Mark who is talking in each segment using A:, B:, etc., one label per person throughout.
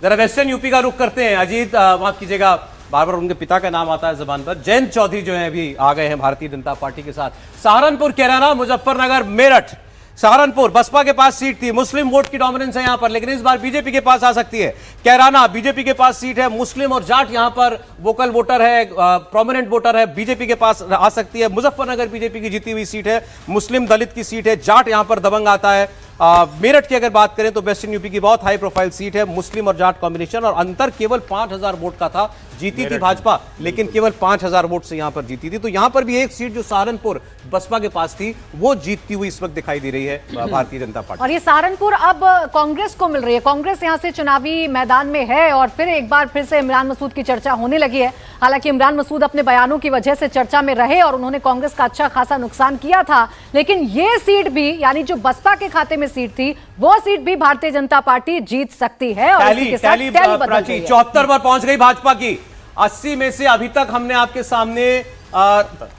A: जरा western UP का रुख करते हैं। अजीत, माफ कीजिएगा, बार बार उनके पिता का नाम आता है जबान पर। जयंत चौधरी जो है अभी आ गए हैं भारतीय जनता पार्टी के साथ। सहारनपुर, कैराना, मुजफ्फरनगर, मेरठ। सहारनपुर बसपा के पास सीट थी, मुस्लिम वोट की डोमिनेंस है यहां पर, लेकिन इस बार बीजेपी के पास आ सकती है। कैराना बीजेपी के पास सीट है, मुस्लिम और जाट यहां पर वोकल वोटर है, प्रोमिनेंट वोटर है, बीजेपी के पास आ सकती है। मुजफ्फरनगर बीजेपी की जीती हुई सीट है, मुस्लिम दलित की सीट है, जाट यहां पर दबंग आता है। मेरठ की अगर बात करें तो वेस्टर्न यूपी की बहुत हाई प्रोफाइल सीट है, मुस्लिम और जाट कॉम्बिनेशन, और अंतर केवल 5000 वोट का था। जीती थी भाजपा, लेकिन केवल 5000 वोट से यहां पर जीती थी। तो यहां पर भी एक सीट जो सहारनपुर बसपा के पास थी वो जीतती हुई इस वक्त दिखाई दे रही है भारतीय जनता पार्टी।
B: और ये सहारनपुर अब कांग्रेस को मिल रही है। कांग्रेस यहां से चुनावी मैदान में है और फिर से इमरान मसूद की चर्चा होने लगी है। हालांकि इमरान मसूद अपने बयानों की वजह से चर्चा में रहे और उन्होंने कांग्रेस का अच्छा खासा नुकसान किया था, लेकिन ये सीट भी, यानी जो बसपा के खाते में सीट थी, वो सीट भी भारतीय जनता पार्टी जीत सकती है। और इसी के साथ टैली बदल गई है।
A: 74 पर पहुंच गई भाजपा की। 80 में से अभी तक हमने आपके सामने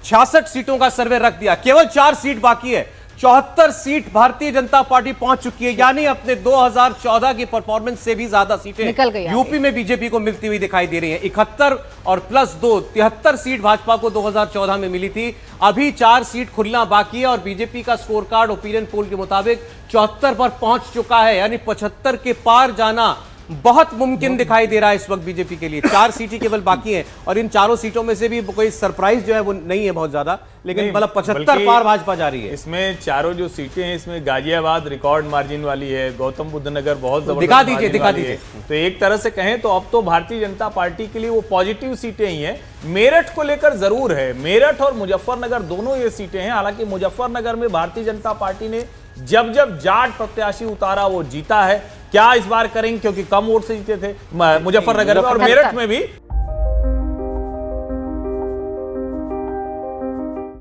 A: 66 सीटों का सर्वे रख दिया, केवल 4 सीट बाकी है। 74 सीट भारतीय जनता पार्टी पहुंच चुकी है, यानी अपने 2014 की परफॉर्मेंस से भी ज्यादा सीटें
B: निकल गई
A: यूपी में बीजेपी को मिलती हुई दिखाई दे रही हैं। 71 और प्लस 2 73 सीट भाजपा को 2014 में मिली थी। अभी 4 सीट खुलना बाकी है और बीजेपी का स्कोर कार्ड ओपिनियन पोल के मुताबिक 74 पर पहुंच चुका है, यानी 75 के पार जाना बहुत मुमकिन दिखाई दे रहा है इस वक्त बीजेपी के लिए। 4 सीटें केवल बाकी हैं और इन चारों सीटों में से भी कोई सरप्राइज जो है वो नहीं है बहुत ज्यादा, लेकिन मतलब 75 पार भाजपा जा रही है।
C: इसमें चारों जो सीटें हैं, इसमें गाजियाबाद रिकॉर्ड मार्जिन वाली है, गौतम बुद्ध नगर बहुत जबरदस्त
A: दिखा दीजिए।
C: तो एक तरह से कहें तो अब तो भारतीय जनता पार्टी के लिए वो पॉजिटिव सीटें ही हैं। मेरठ को लेकर जरूर है, मेरठ और मुजफ्फरनगर दोनों ये सीटें हैं। हालांकि मुजफ्फरनगर में भारतीय जनता पार्टी ने जब जाट प्रत्याशी उतारा वो जीता है। क्या इस बार करेंगे, क्योंकि कम वोट से जीते थे मुजफ्फरनगर में, और मेरठ में भी